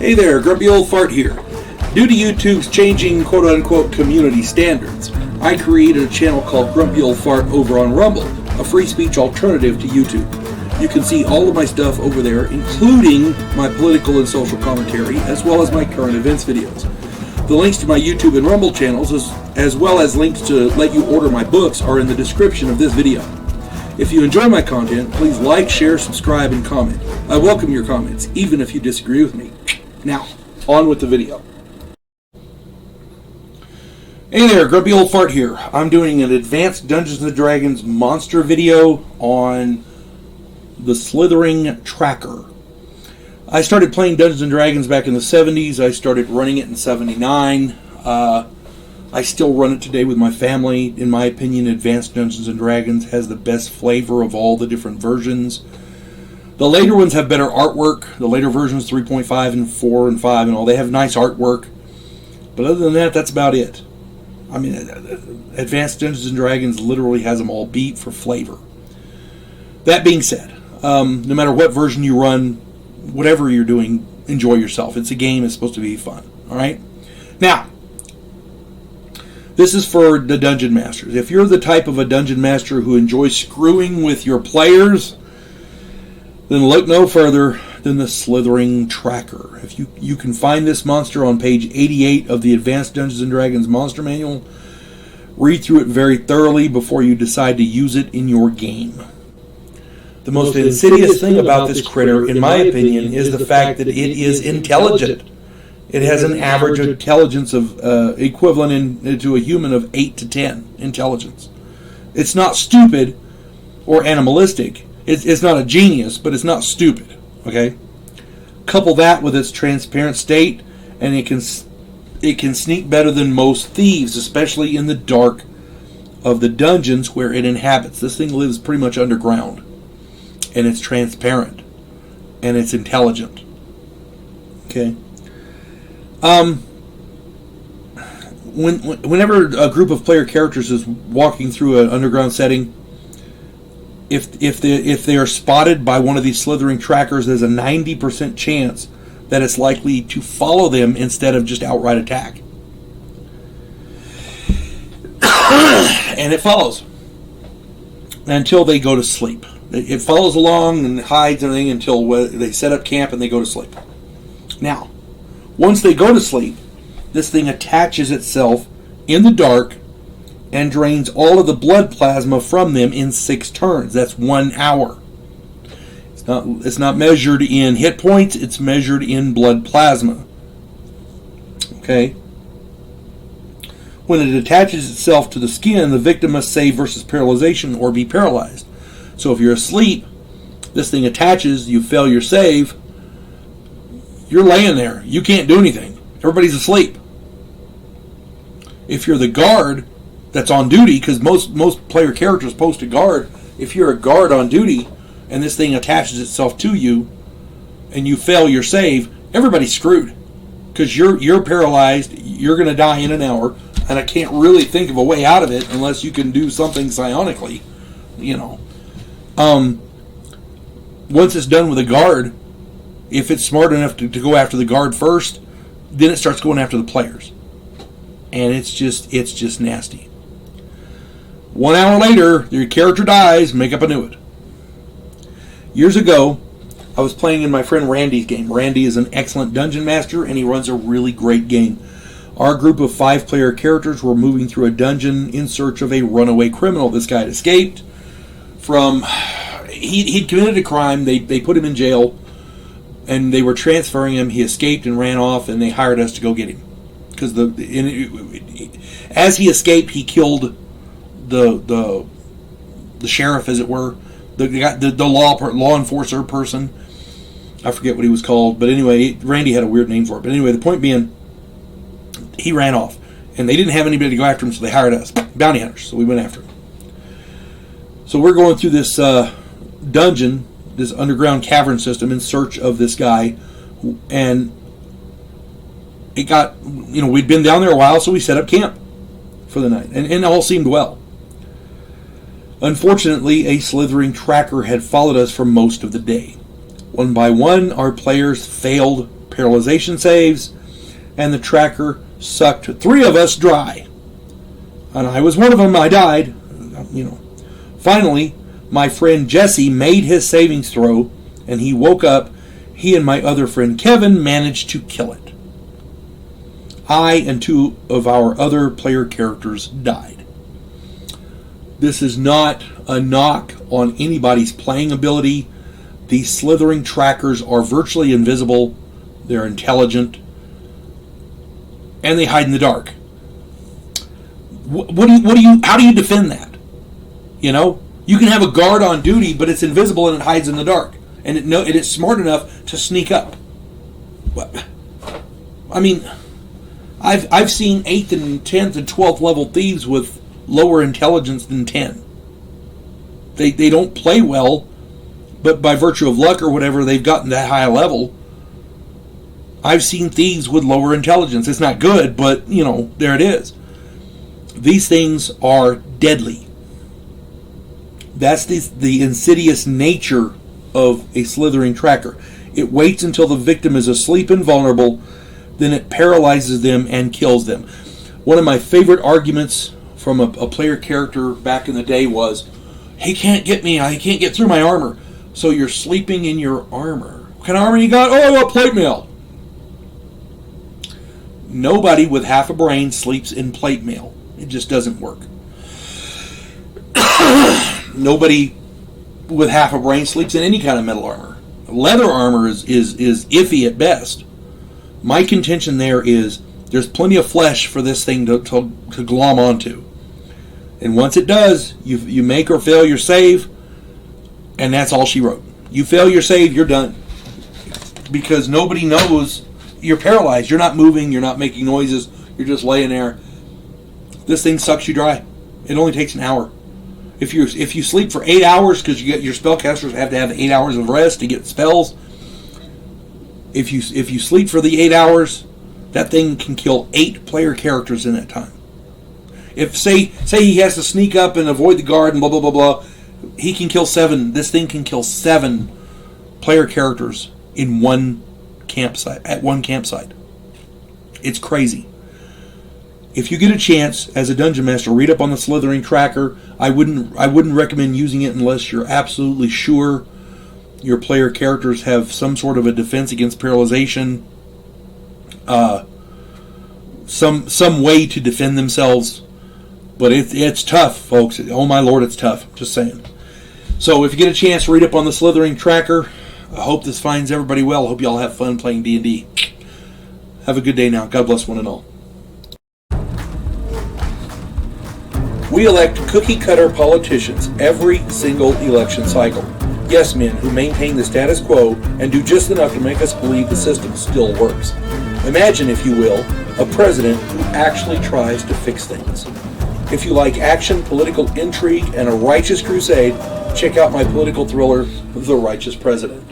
Hey there, Grumpy Old Fart here. Due to YouTube's changing quote-unquote community standards, I created a channel called Grumpy Old Fart over on Rumble, a free speech alternative to YouTube. You can see all of my stuff over there, including my political and social commentary, as well as my current events videos. The links to my YouTube and Rumble channels, as well as links to let you order my books, are in the description of this video. If you enjoy my content, please like, share, subscribe, and comment. I welcome your comments, even if you disagree with me. Now, on with the video. Hey there, Grumpy Old Fart here. I'm doing an advanced Dungeons & Dragons monster video on the Slithering Tracker. I started playing Dungeons & Dragons back in the 70s. I started running it in 79. I still run it today with my family. In my opinion, Advanced Dungeons & Dragons has the best flavor of all the different versions. The later ones have better artwork. The later versions, 3.5 and 4 and 5 and all, they have nice artwork. But other than that, that's about it. I mean, Advanced Dungeons & Dragons literally has them all beat for flavor. That being said, no matter what version you run, whatever you're doing, enjoy yourself. It's a game. It's supposed to be fun. All right? Now, this is for the Dungeon Masters. If you're the type of a Dungeon Master who enjoys screwing with your players, then look no further than the Slithering Tracker. If you can find this monster on page 88 of the Advanced Dungeons & Dragons Monster Manual. Read through it very thoroughly before you decide to use it in your game. The most insidious thing about this critter, in my opinion, is the fact that it is intelligent. It has an average intelligence of equivalent to a human of 8 to 10 intelligence. It's not stupid or animalistic. It's not a genius, but it's not stupid. Okay? Couple that with its transparent state, and it can sneak better than most thieves, especially in the dark of the dungeons where it inhabits. This thing lives pretty much underground, and it's transparent, and it's intelligent. Okay? Whenever a group of player characters is walking through an underground setting, if they are spotted by one of these slithering trackers, there's a 90% chance that it's likely to follow them instead of just outright attack. And it follows until they go to sleep. It follows along and hides and everything until they set up camp and they go to sleep. Now, once they go to sleep, this thing attaches itself in the dark and drains all of the blood plasma from them in 6 turns. That's 1 hour. It's not measured in hit points, it's measured in blood plasma. Okay? When it attaches itself to the skin, the victim must save versus paralyzation or be paralyzed. So if you're asleep, this thing attaches, you fail your save, you're laying there. You can't do anything. Everybody's asleep. If you're the guard that's on duty, because most player characters post a guard, if you're a guard on duty and this thing attaches itself to you and you fail your save, everybody's screwed. Because you're paralyzed, you're going to die in an hour, and I can't really think of a way out of it unless you can do something psionically. You know. Once it's done with a guard, if it's smart enough to go after the guard first, then it starts going after the players. And it's just nasty. 1 hour later, your character dies, make up a new one. Years ago, I was playing in my friend Randy's game. Randy is an excellent dungeon master, and he runs a really great game. Our group of 5 player characters were moving through a dungeon in search of a runaway criminal. This guy had escaped from... He'd committed a crime. They put him in jail, and they were transferring him. He escaped and ran off, and they hired us to go get him. Because as he escaped, he killed the sheriff, as it were, the law enforcer person. I forget what he was called, but anyway, Randy had a weird name for it. But anyway, the point being, he ran off, and they didn't have anybody to go after him, so they hired us, bounty hunters. So we went after him. So we're going through this dungeon, this underground cavern system, in search of this guy, and it got, we'd been down there a while, so we set up camp for the night, and all seemed well. Unfortunately, a slithering tracker had followed us for most of the day. One by one, our players failed paralyzation saves, and the tracker sucked 3 of us dry. And I was one of them. I died. Finally, my friend Jesse made his savings throw, and he woke up. He and my other friend Kevin managed to kill it. I and 2 of our other player characters died. This is not a knock on anybody's playing ability. These slithering trackers are virtually invisible. They're intelligent. And they hide in the dark. How do you defend that? You can have a guard on duty, but it's invisible and it hides in the dark. And it's smart enough to sneak up. I mean, I've seen 8th and 10th and 12th level thieves with lower intelligence than 10. They don't play well, but by virtue of luck or whatever, they've gotten that high a level. I've seen thieves with lower intelligence. It's not good, but, there it is. These things are deadly. That's the insidious nature of a slithering tracker. It waits until the victim is asleep and vulnerable, then it paralyzes them and kills them. One of my favorite arguments from a player character back in the day was, he can't get me, I can't get through my armor. So you're sleeping in your armor. What kind of armor you got? Oh, I got plate mail. Nobody with half a brain sleeps in plate mail. It just doesn't work. Nobody with half a brain sleeps in any kind of metal armor. Leather armor is iffy at best. My contention there is there's plenty of flesh for this thing to glom onto. And once it does, you make or fail your save, and that's all she wrote. You fail your save, you're done. Because nobody knows you're paralyzed. You're not moving, you're not making noises, you're just laying there. This thing sucks you dry. It only takes an hour. If you sleep for 8 hours, because your spellcasters have to have 8 hours of rest to get spells. If you sleep for the 8 hours, that thing can kill 8 player characters in that time. If say he has to sneak up and avoid the guard and blah blah blah blah, he can kill 7. This thing can kill 7 player characters in one campsite at one campsite. It's crazy. If you get a chance as a dungeon master, read up on the slithering tracker. I wouldn't recommend using it unless you're absolutely sure your player characters have some sort of a defense against paralyzation. Some way to defend themselves. But it's tough, folks. Oh my lord, it's tough. Just saying. So if you get a chance, read up on the slithering tracker. I hope this finds everybody well. I hope you all have fun playing D&D. Have a good day now. God bless one and all. We elect cookie-cutter politicians every single election cycle. Yes men who maintain the status quo and do just enough to make us believe the system still works. Imagine, if you will, a president who actually tries to fix things. If you like action, political intrigue, and a righteous crusade, check out my political thriller, The Righteous President.